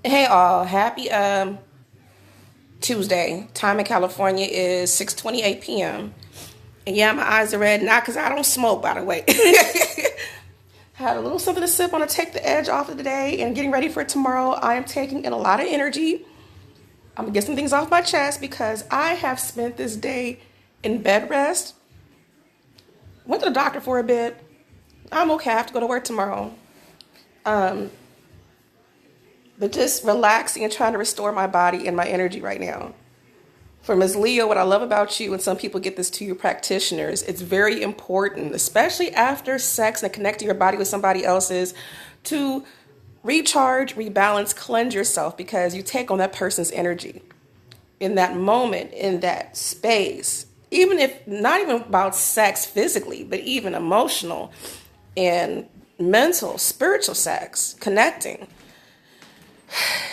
Hey all, happy Tuesday. Time in California is 6:28 p.m. And yeah, my eyes are red, not because I don't smoke, by the way. Had a little something to sip on to take the edge off of the day and getting ready for tomorrow. I am taking in a lot of energy. I'm gonna get some things off my chest because I have spent this day in bed rest. Went to the doctor for a bit. I'm okay. I have to go to work tomorrow. Um, but just relaxing and trying to restore my body and my energy right now. For Ms. Leo, what I love about you, and some people get this to you practitioners, it's very important, especially after sex and connecting your body with somebody else's, to recharge, rebalance, cleanse yourself because you take on that person's energy in that moment, in that space. Even if not even about sex physically, but even emotional and mental, spiritual sex, connecting.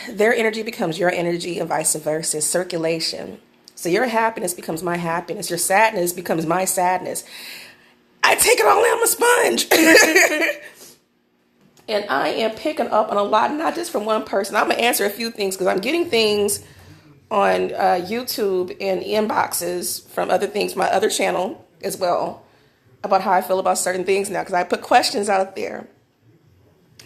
Their energy becomes your energy and vice versa, circulation. So your happiness becomes my happiness. Your sadness becomes my sadness. I take it all in, I'm a sponge. And I am picking up on a lot, not just from one person. I'm going to answer a few things because I'm getting things on YouTube and inboxes from other things, my other channel as well, about how I feel about certain things now because I put questions out there.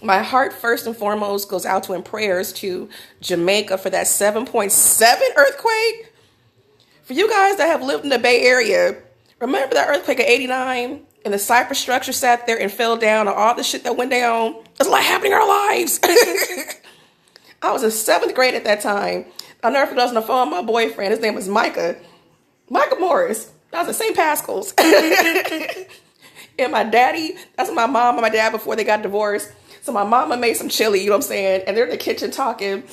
My heart, first and foremost, goes out to in prayers to Jamaica for that 7.7 earthquake. For you guys that have lived in the Bay Area, remember that earthquake of 89 and the cypress structure sat there and fell down and all the shit that went down? There's a lot happening in our lives. I was in seventh grade at that time. I'll never forget I was on the phone with my boyfriend. His name was Micah Morris. I was at St. Pascal's. And my daddy, that's my mom and my dad before they got divorced. So my mama made some chili, you know what I'm saying? And they're in the kitchen talking.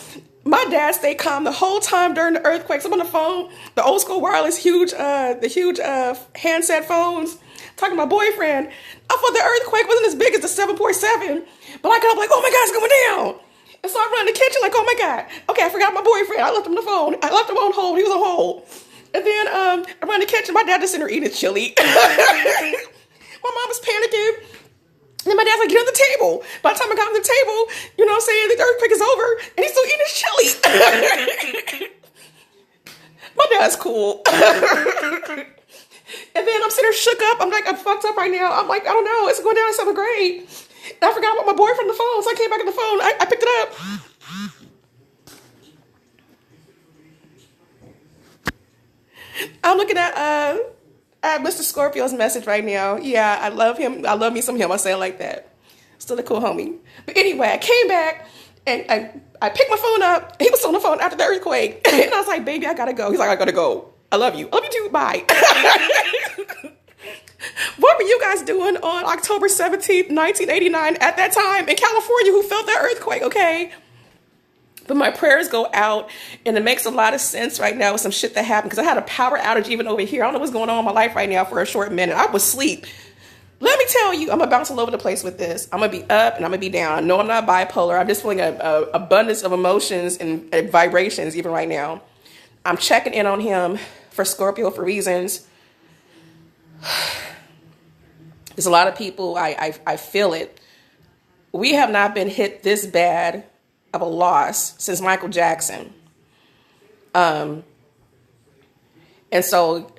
My dad stayed calm the whole time during the earthquakes. I'm on the phone, the old school wireless, the huge handset phones, talking to my boyfriend. I thought the earthquake wasn't as big as the 7.7, but I got up like, oh my God, it's going down. And so I run in the kitchen like, oh my God. Okay, I forgot my boyfriend. I left him on the phone. I left him on hold. He was on hold. And then I run in the kitchen. My dad just sitting there eating chili. My mom was panicking. And then my dad's like, get on the table. By the time I got on the table, you know what I'm saying, the earthquake is over, and he's still eating his chili. My dad's cool. And then I'm sitting there shook up. I'm like, I'm fucked up right now. I'm like, I don't know. It's going down in seventh grade. And I forgot about my boyfriend on the phone, so I came back on the phone. I picked it up. I'm looking at Mr. Scorpio's message right now. Yeah, I love him. I love me some him. I say it like that. Still a cool homie. But anyway, I came back and I picked my phone up. He was on the phone after the earthquake. And I was like, baby, I gotta go. He's like, I gotta go. I love you. I love you too. Bye. What were you guys doing on October 17th, 1989 at that time in California who felt that earthquake, okay? But my prayers go out, and it makes a lot of sense right now with some shit that happened because I had a power outage even over here. I don't know what's going on in my life right now for a short minute. I was asleep. Let me tell you, I'm going to bounce all over the place with this. I'm going to be up and I'm going to be down. No, I'm not bipolar. I'm just feeling an abundance of emotions and vibrations even right now. I'm checking in on him for Scorpio for reasons. There's a lot of people, I feel it. We have not been hit this bad of a loss since Michael Jackson. And so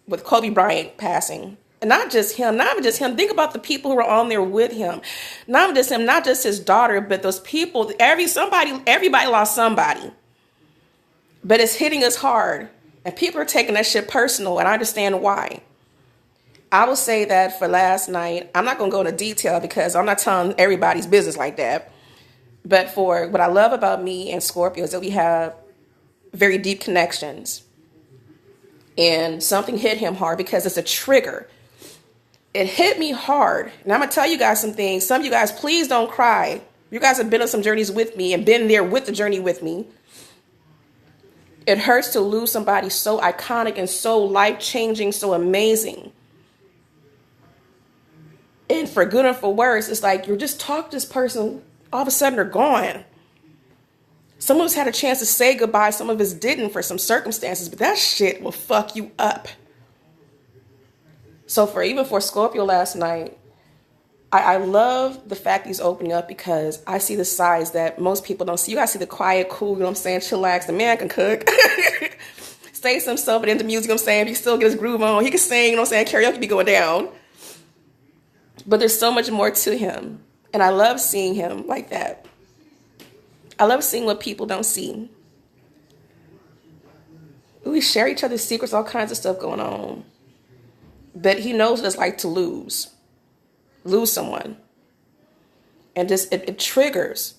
with Kobe Bryant passing, and not just him, think about the people who were on there with him. Not just him, not just his daughter, but those people, everybody lost somebody. But it's hitting us hard. And people are taking that shit personal, and I understand why. I will say that for last night, I'm not going to go into detail because I'm not telling everybody's business like that. But for what I love about me and Scorpio is that we have very deep connections. And something hit him hard because it's a trigger. It hit me hard. And I'm going to tell you guys some things. Some of you guys, please don't cry. You guys have been on some journeys with me and been there with the journey with me. It hurts to lose somebody so iconic and so life-changing, so amazing. And for good and for worse, it's like you're just talking to this person, all of a sudden they're gone. Some of us had a chance to say goodbye. Some of us didn't for some circumstances, but that shit will fuck you up. So even for Scorpio last night, I love the fact he's opening up because I see the sides that most people don't see. You guys see the quiet, cool, you know what I'm saying, chillax. The man can cook. Stays himself and into music, you know what I'm saying. He still get his groove on. He can sing, you know what I'm saying. Karaoke be going down. But there's so much more to him. And I love seeing him like that. I love seeing what people don't see. We share each other's secrets, all kinds of stuff going on. But he knows what it's like to lose someone. And just, it triggers.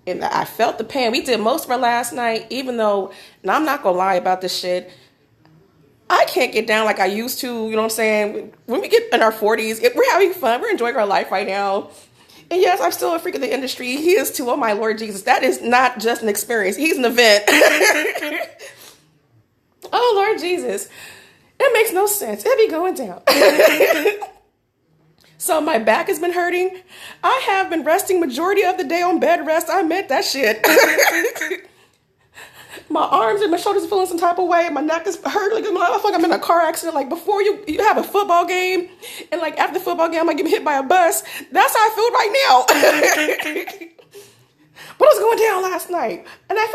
And I felt the pain. We did most of our last night, even though, and I'm not going to lie about this shit, I can't get down like I used to, you know what I'm saying? When we get in our 40s, we're having fun. We're enjoying our life right now. And yes, I'm still a freak of the industry. He is too. Oh, my Lord Jesus. That is not just an experience. He's an event. Oh, Lord Jesus. It makes no sense. It be going down. So my back has been hurting. I have been resting majority of the day on bed rest. I meant that shit. My arms and my shoulders are feeling some type of way. My neck is hurting. I feel like I'm in a car accident. Like before you have a football game, and like after the football game, I'm like getting hit by a bus. That's how I feel right now. What was going down last night? And I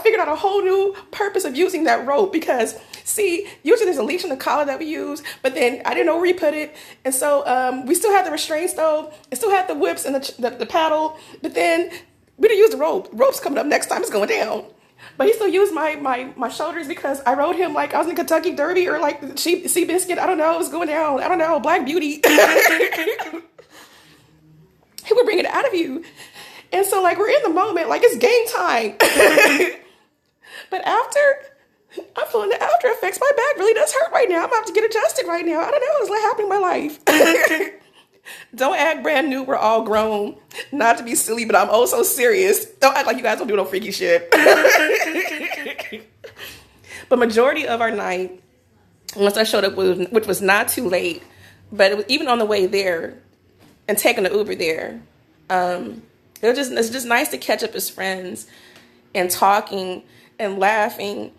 figured out a whole new purpose of using that rope because, see, usually there's a leash in the collar that we use, but then I didn't know where we put it. And so we still had the restraint stove and still had the whips and the paddle, but then we didn't use the rope. Rope's coming up next time. It's going down. But he still used my shoulders because I rode him like I was in Kentucky Derby or like Seabiscuit. I don't know. It was going down. I don't know. Black Beauty. He would bring it out of you. And so, like, we're in the moment, like, it's game time. But I'm feeling the after effects. My back really does hurt right now. I'm about to get adjusted right now. I don't know. It's like happening in my life. Don't act brand new. We're all grown. Not to be silly, but I'm oh so serious. Don't act like you guys don't do no freaky shit. But majority of our night, once I showed up, which was not too late, but it was, even on the way there and taking the Uber there, it's just nice to catch up as friends and talking and laughing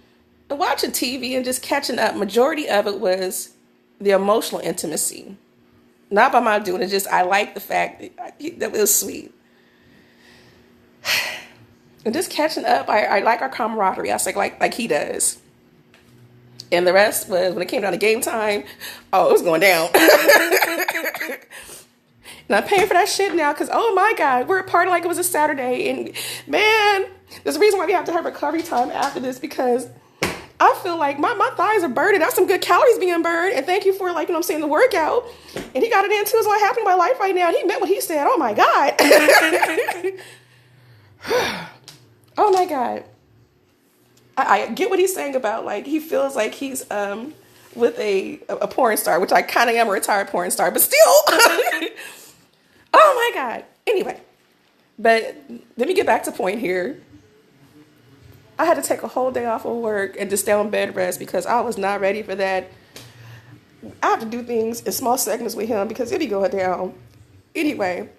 and watching TV and just catching up. Majority of it was the emotional intimacy. Not by my doing it, just I like the fact that it was sweet. And just catching up, I like our camaraderie. I say like he does. And the rest was, when it came down to game time, oh, it was going down. And I'm paying for that shit now because, oh my God, we're partying like it was a Saturday. And man, there's a reason why we have to have recovery time after this because I feel like my thighs are burning. That's some good calories being burned. And thank you for, like, you know what I'm saying, the workout. And he got it in too. It's what happened in my life right now. And he meant what he said. Oh my God. Oh my God. I get what he's saying about, like, he feels like he's with a porn star, which I kind of am, a retired porn star, but still. Oh my God. Anyway, but let me get back to point here. I had to take a whole day off of work and just stay on bed rest because I was not ready for that. I have to do things in small segments with him because it be going down. Anyway,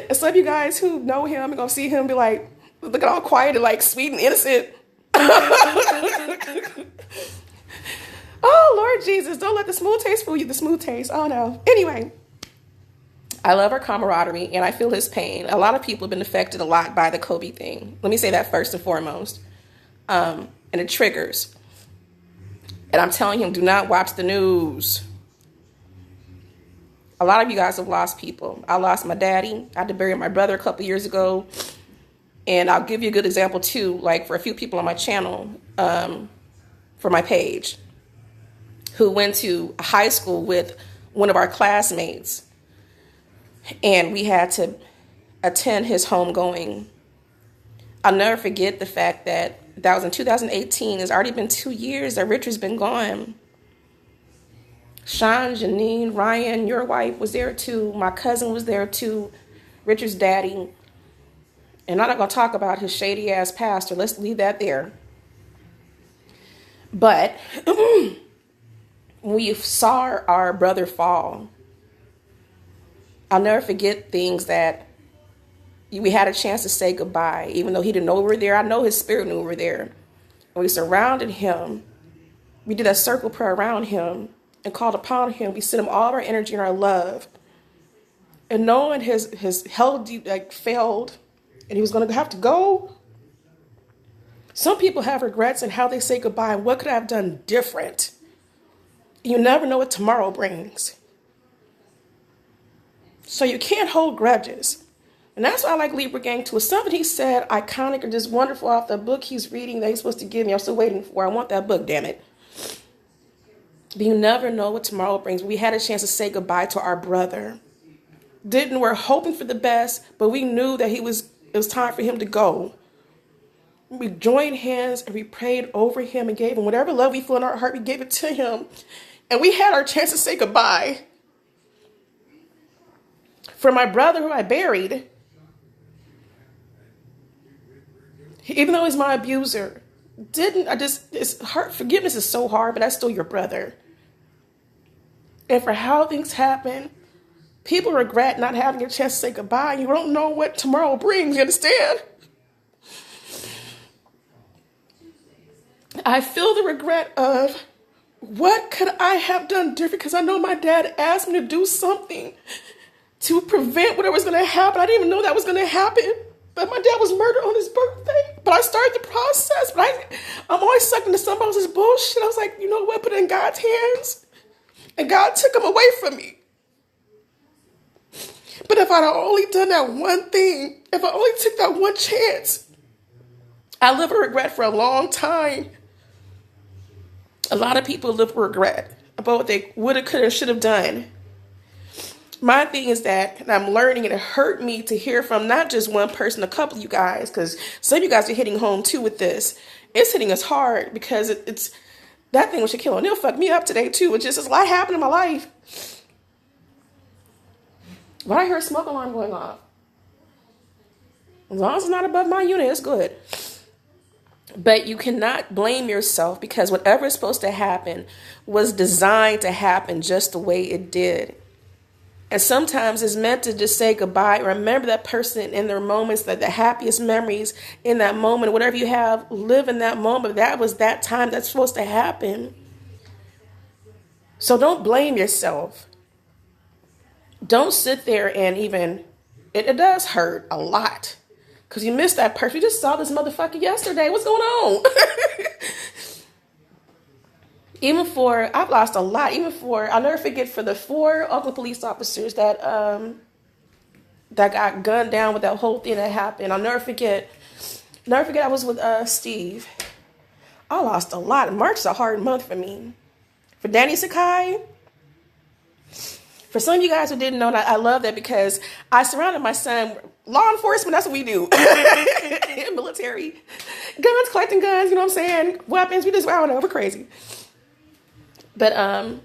and some of you guys who know him are going to see him be like, looking all quiet and like sweet and innocent. Oh, Lord Jesus, don't let the smooth taste fool you, the smooth taste. Oh, no. Anyway, I love our camaraderie, and I feel his pain. A lot of people have been affected a lot by the Kobe thing. Let me say that first and foremost. And it triggers. And I'm telling him, do not watch the news. A lot of you guys have lost people. I lost my daddy. I had to bury my brother a couple years ago. And I'll give you a good example, too, like for a few people on my channel, for my page, who went to high school with one of our classmates. And we had to attend his homegoing. I'll never forget the fact that was in 2018. It's already been 2 years that Richard's been gone. Sean, Janine, Ryan, your wife was there too. My cousin was there too. Richard's daddy. And I'm not going to talk about his shady ass pastor. Let's leave that there. But we saw our brother fall. I'll never forget things that we had a chance to say goodbye, even though he didn't know we were there. I know his spirit knew we were there. And we surrounded him. We did a circle prayer around him and called upon him. We sent him all of our energy and our love. And knowing his health like failed and he was going to have to go. Some people have regrets in how they say goodbye and what could I have done different. You never know what tomorrow brings. So you can't hold grudges. And that's why I like Libra Gang too. It's something he said iconic and just wonderful off the book he's reading that he's supposed to give me. I'm still waiting for. I want that book, damn it. But you never know what tomorrow brings. We had a chance to say goodbye to our brother. We're hoping for the best, but we knew that it was time for him to go. We joined hands and we prayed over him and gave him whatever love we feel in our heart, we gave it to him. And we had our chance to say goodbye. For my brother who I buried, even though he's my abuser, it's hard. Forgiveness is so hard, but that's still your brother. And for how things happen, people regret not having a chance to say goodbye. You don't know what tomorrow brings, you understand? I feel the regret of what could I have done different? Because I know my dad asked me to do something to prevent whatever was going to happen. I didn't even know that was going to happen. But my dad was murdered on his birthday. But I started the process. But I'm always sucked into somebody else's bullshit. I was like, you know what? Put it in God's hands. And God took him away from me. But if I'd only done that one thing, if I only took that one chance, I live with regret for a long time. A lot of people live with regret about what they woulda, coulda, should have done. My thing is that, and I'm learning, and it hurt me to hear from not just one person, a couple of you guys, because some of you guys are hitting home too with this. It's hitting us hard because it's that thing with Shaquille O'Neal fucked me up today too. It's just a lot happened in my life. But I heard a smoke alarm going off. As long as it's not above my unit, it's good. But you cannot blame yourself because whatever is supposed to happen was designed to happen just the way it did. And sometimes it's meant to just say goodbye. Remember that person in their moments, that the happiest memories in that moment, whatever you have, live in that moment. That was that time that's supposed to happen. So don't blame yourself. Don't sit there and it does hurt a lot. Because you missed that person. We just saw this motherfucker yesterday. What's going on? I've lost a lot. I'll never forget for the 4 Oakland police officers that got gunned down with that whole thing that happened. I'll never forget. I was with Steve. I lost a lot. March is a hard month for me. For Danny Sakai. For some of you guys who didn't know, I love that because I surrounded my son. Law enforcement, that's what we do. Military. Guns, collecting guns, you know what I'm saying? Weapons, I don't know, we're crazy. But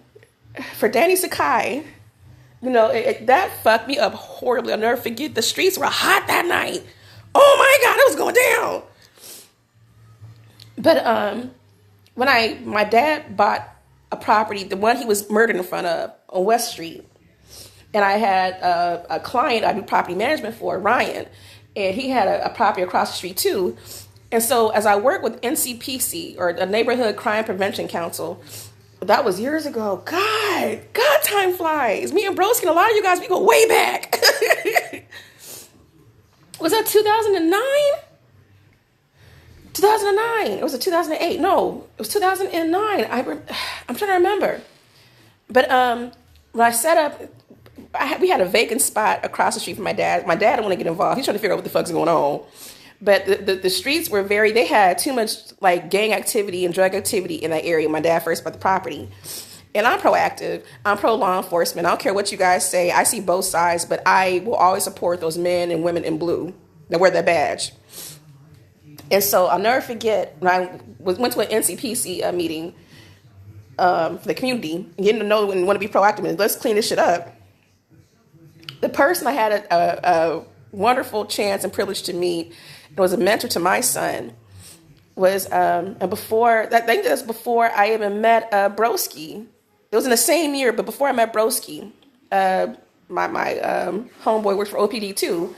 for Danny Sakai, that fucked me up horribly. I'll never forget. The streets were hot that night. Oh my God, it was going down. But when my dad bought a property, the one he was murdered in front of on West Street, and I had a client I do property management for, Ryan, and he had a property across the street too. And so as I work with NCPC, or the Neighborhood Crime Prevention Council, that was years ago. God, time flies. Me and Broski and a lot of you guys, we go way back. Was that 2009? 2009. It was 2008. No, it was 2009. I'm trying to remember. But when I set up, we had a vacant spot across the street from my dad. My dad didn't want to get involved. He's trying to figure out what the fuck's going on. But the streets were they had too much like gang activity and drug activity in that area. My dad first bought the property. And I'm proactive. I'm pro law enforcement. I don't care what you guys say. I see both sides, but I will always support those men and women in blue that wear that badge. And so I'll never forget when I went to an NCPC meeting for the community, getting to know and want to be proactive and let's clean this shit up. The person I had a wonderful chance and privilege to meet, and was a mentor to my son, was and before that, I think that was before I even met Broski. It was in the same year, but before I met Broski, my homeboy works for OPD too.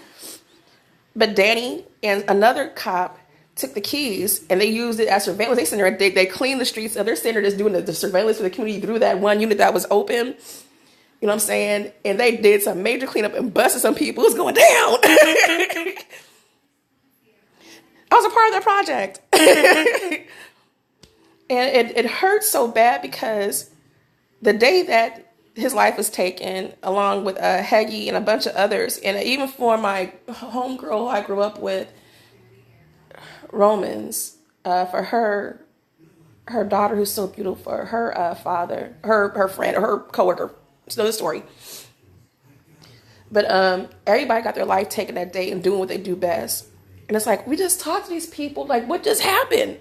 But Danny and another cop took the keys and they used it as surveillance. They sitting there, they cleaned the streets, and they're sitting there just doing the surveillance for the community through that one unit that was open. You know what I'm saying? And they did some major cleanup and busted some people. It was going down. I was a part of that project. And it hurt so bad because the day that his life was taken, along with Heggy and a bunch of others, and even for my homegirl who I grew up with, Romans, for her daughter who's so beautiful, her father, her friend, or her coworker. It's another story. But everybody got their life taken that day and doing what they do best. And it's like, we just talked to these people, like, what just happened?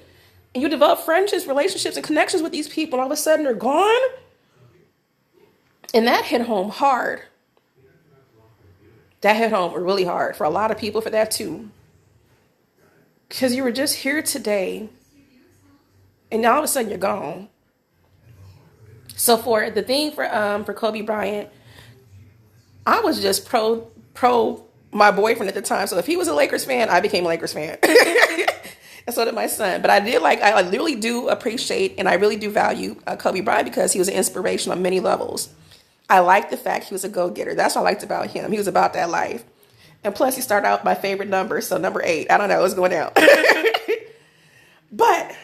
And you develop friendships, relationships, and connections with these people, and all of a sudden they're gone. And that hit home hard. That hit home really hard for a lot of people, for that too. Because you were just here today, and all of a sudden you're gone. So for the thing for Kobe Bryant, I was just pro my boyfriend at the time. So if he was a Lakers fan, I became a Lakers fan. And so did my son. But I really do appreciate and I really do value Kobe Bryant because he was an inspiration on many levels. I like the fact he was a go-getter. That's what I liked about him. He was about that life. And plus he started out my favorite number. So number 8, I don't know, it's going down. But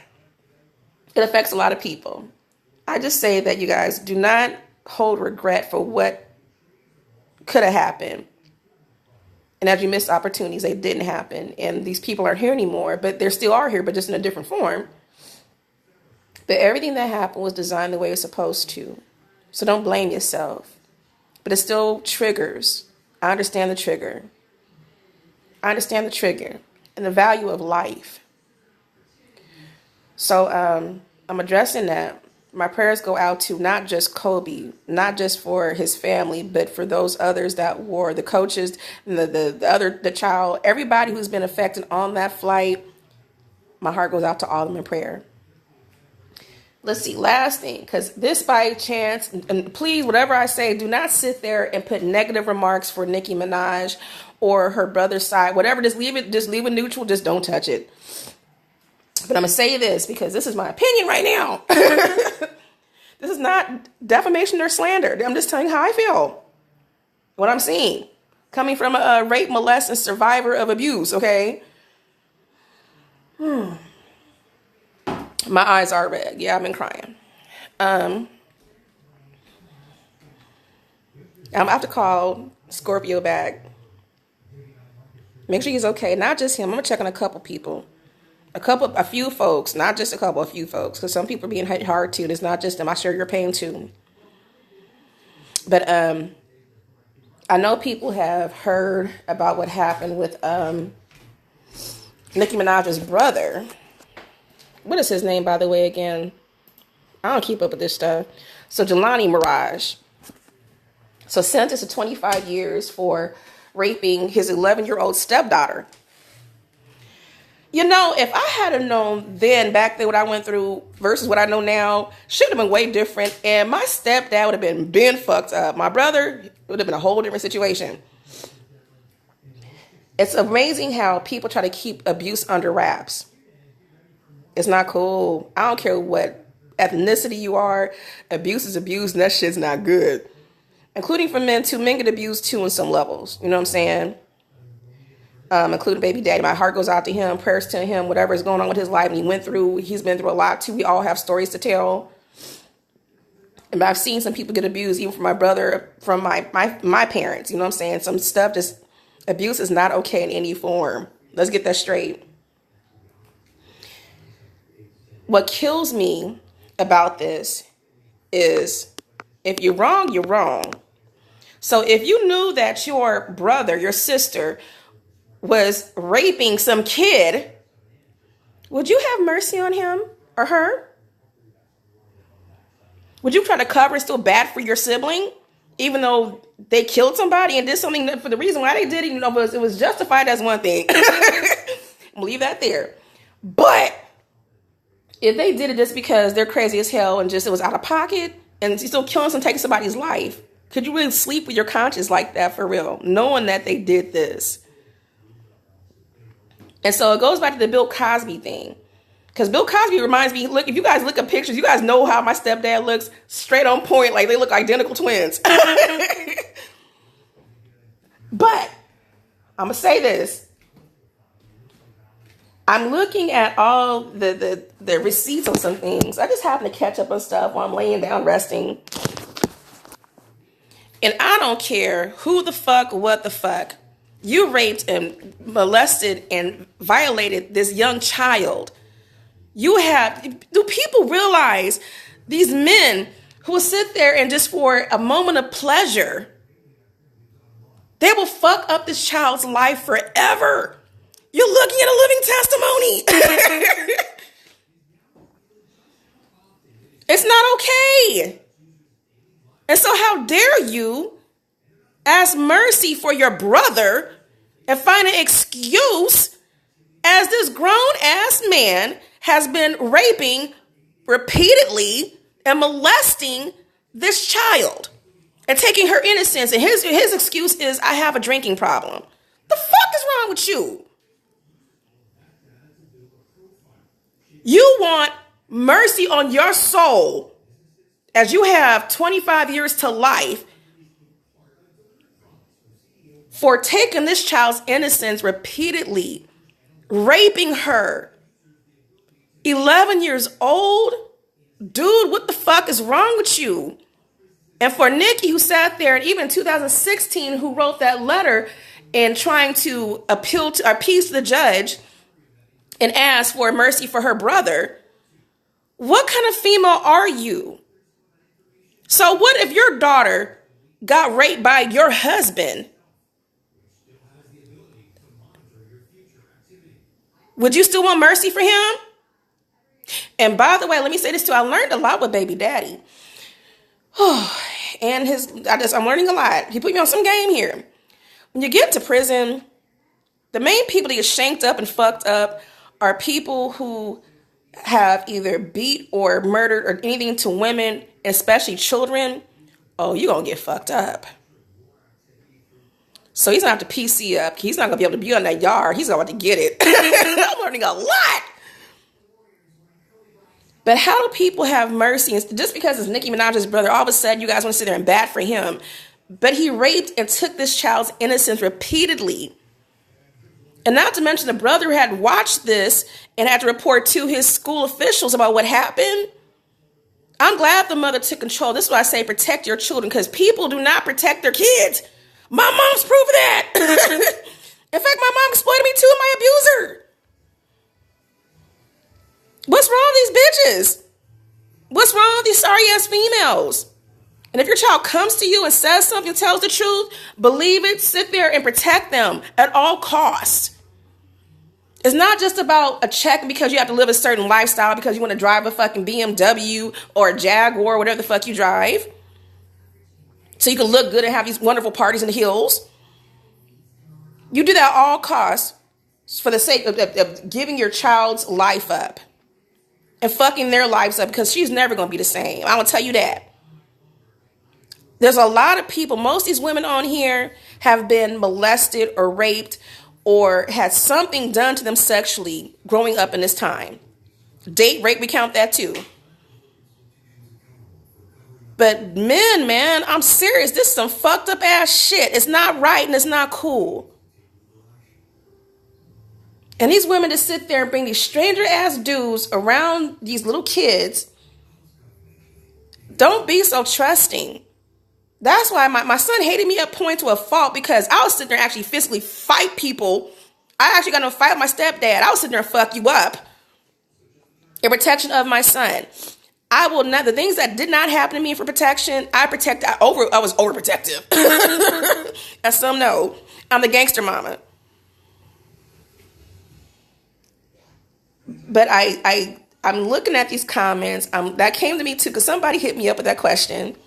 it affects a lot of people. I just say that you guys do not hold regret for what could have happened. And as you missed opportunities, they didn't happen. And these people aren't here anymore, but they still are here, but just in a different form. But everything that happened was designed the way it was supposed to. So don't blame yourself. But it still triggers. I understand the trigger. I understand the trigger and the value of life. So I'm addressing that. My prayers go out to not just Kobe, not just for his family, but for those others that were the coaches, and the child, everybody who's been affected on that flight. My heart goes out to all of them in prayer. Let's see, last thing, because this by chance, and please, whatever I say, do not sit there and put negative remarks for Nicki Minaj or her brother's side, whatever, just leave it neutral, just don't touch it. But I'm going to say this because this is my opinion right now. This is not defamation or slander. I'm just telling you how I feel. What I'm seeing. Coming from a rape, molest, and survivor of abuse, okay? My eyes are red. Yeah, I've been crying. I'm going to have to call Scorpio back. Make sure he's okay. Not just him. I'm going to check on a couple people. A few folks, not just a few folks, because some people are being hit hard too. It's not just them. I share your pain too. But I know people have heard about what happened with Nicki Minaj's brother. What is his name, by the way, again? I don't keep up with this stuff. So Jelani Mirage. So sentenced to 25 years for raping his 11-year-old stepdaughter. You know, if I had known then, back then, what I went through versus what I know now, should have been way different. And my stepdad would have been fucked up. My brother would have been a whole different situation. It's amazing how people try to keep abuse under wraps. It's not cool. I don't care what ethnicity you are. Abuse is abuse, and that shit's not good. Including for men, too. Men get abused, too, in some levels. You know what I'm saying? Including baby daddy. My heart goes out to him, prayers to him, whatever is going on with his life. And he's been through a lot too. We all have stories to tell. And I've seen some people get abused, even from my brother, from my parents. You know what I'm saying? Some stuff, just abuse is not okay in any form. Let's get that straight. What kills me about this is if you're wrong, you're wrong. So if you knew that your brother, your sister, was raping some kid, would you have mercy on him or her? Would you try to cover and still bad for your sibling, even though they killed somebody and did something for the reason why they did it? You know, it was justified as one thing. I'm leave that there. But if they did it just because they're crazy as hell and just it was out of pocket and you're still killing and taking somebody's life, could you really sleep with your conscience like that for real, knowing that they did this? And so it goes back to the Bill Cosby thing. Because Bill Cosby reminds me, look, if you guys look at pictures, you guys know how my stepdad looks, straight on point, like they look identical twins. But I'm going to say this. I'm looking at all the receipts on some things. I just happen to catch up on stuff while I'm laying down resting. And I don't care who the fuck, what the fuck. You raped and molested and violated this young child. Do people realize these men who will sit there and just for a moment of pleasure, they will fuck up this child's life forever. You're looking at a living testimony. It's not okay. And so how dare you ask mercy for your brother and find an excuse as this grown-ass man has been raping repeatedly and molesting this child and taking her innocence. And his excuse is, I have a drinking problem. The fuck is wrong with you? You want mercy on your soul as you have 25 years to life for taking this child's innocence repeatedly, raping her. 11 years old? Dude, what the fuck is wrong with you? And for Nikki, who sat there, and even in 2016, who wrote that letter and trying to appease the judge and ask for mercy for her brother, what kind of female are you? So what if your daughter got raped by your husband? Would you still want mercy for him? And by the way, let me say this too. I learned a lot with baby daddy. And I'm learning a lot. He put me on some game here. When you get to prison, the main people that get shanked up and fucked up are people who have either beat or murdered or anything to women, especially children. Oh, you're going to get fucked up. So he's going to have to PC up. He's not going to be able to be on that yard. He's going to have to get it. I'm learning a lot. But how do people have mercy? And just because it's Nicki Minaj's brother, all of a sudden you guys want to sit there and bat for him. But he raped and took this child's innocence repeatedly. And not to mention the brother had watched this and had to report to his school officials about what happened. I'm glad the mother took control. This is why I say protect your children, because people do not protect their kids. My mom's proof of that. In fact, my mom exploited me too, my abuser. What's wrong with these bitches? What's wrong with these sorry ass females? And if your child comes to you and says something, tells the truth, believe it, sit there and protect them at all costs. It's not just about a check because you have to live a certain lifestyle because you want to drive a fucking BMW or a Jaguar or whatever the fuck you drive. So you can look good and have these wonderful parties in the hills. You do that at all costs for the sake of giving your child's life up and fucking their lives up, because she's never going to be the same. I'm going to tell you that. There's a lot of people, most of these women on here have been molested or raped or had something done to them sexually growing up in this time. Date rape, we count that too. But men, man, I'm serious. This is some fucked up ass shit. It's not right and it's not cool. And these women to sit there and bring these stranger ass dudes around these little kids. Don't be so trusting. That's why my son hated me up point to a fault, because I was sitting there and actually physically fight people. I actually got in a fight with my stepdad. I was sitting there and fuck you up in protection of my son. I will not, the things that did not happen to me for protection, I was overprotective. As some know, I'm the gangster mama. But I'm looking at these comments. That came to me too, because somebody hit me up with that question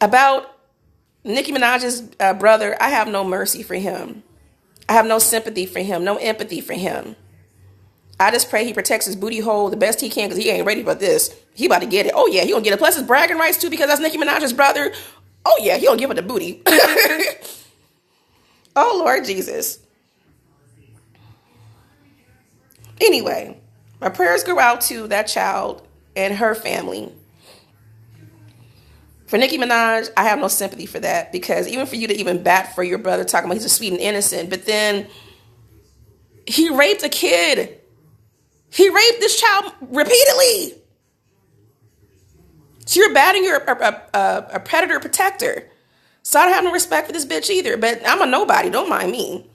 about Nicki Minaj's brother. I have no mercy for him. I have no sympathy for him, no empathy for him. I just pray he protects his booty hole the best he can, because he ain't ready for this. He about to get it. Oh, yeah, he gonna get it. Plus his bragging rights, too, because that's Nicki Minaj's brother. Oh, yeah, he gonna give it the booty. Oh, Lord Jesus. Anyway, My prayers go out to that child and her family. For Nicki Minaj, I have no sympathy for that, because even for you to even bat for your brother talking about he's a sweet and innocent, but then he raped a kid. He raped this child repeatedly. So you're batting your a predator protector. So I don't have no respect for this bitch either. But I'm a nobody. Don't mind me.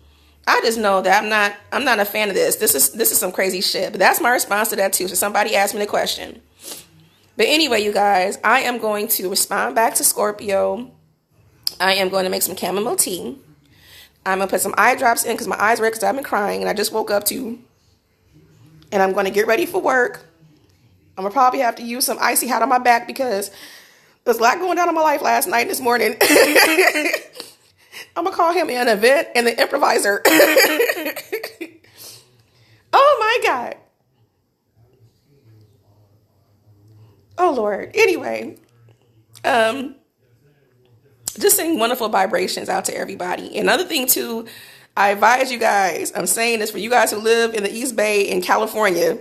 I just know that I'm not a fan of this. This is some crazy shit. But that's my response to that too. So somebody asked me the question. But anyway, you guys, I am going to respond back to Scorpio. I am going to make some chamomile tea. I'm going to put some eye drops in because my eyes are red because I've been crying and I just woke up too. And I'm going to get ready for work. I'm going to probably have to use some icy hot on my back because there's a lot going down in my life last night and this morning. I'm going to call him an event and the improviser. Oh my God. Oh Lord. Anyway, just sending wonderful vibrations out to everybody. Another thing too, I advise you guys, I'm saying this for you guys who live in the East Bay in California,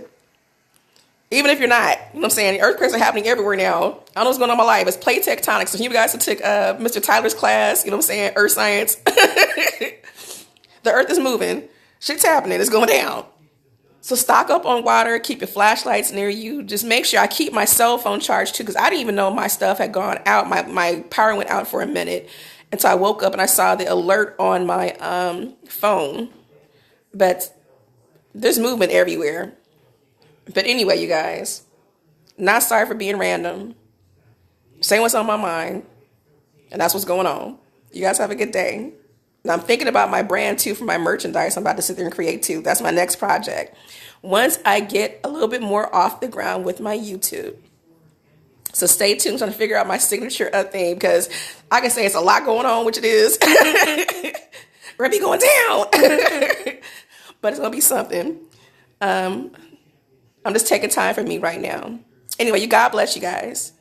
even if you're not, you know what I'm saying, earthquakes are happening everywhere now. I don't know what's going on in my life. It's plate tectonics. So you guys who took Mr. Tyler's class, you know what I'm saying, earth science, the earth is moving. Shit's happening. It's going down. So stock up on water. Keep your flashlights near you. Just make sure I keep my cell phone charged too, because I didn't even know my stuff had gone out. My power went out for a minute. And so I woke up and I saw the alert on my phone. But there's movement everywhere. But anyway, you guys, not sorry for being random. Saying what's on my mind. And that's what's going on. You guys have a good day. And I'm thinking about my brand too for my merchandise. I'm about to sit there and create too. That's my next project. Once I get a little bit more off the ground with my YouTube. So stay tuned. I'm trying to figure out my signature thing because I can say it's a lot going on, which it is. We're going to be going down. But it's going to be something. I'm just taking time for me right now. Anyway, God bless you guys.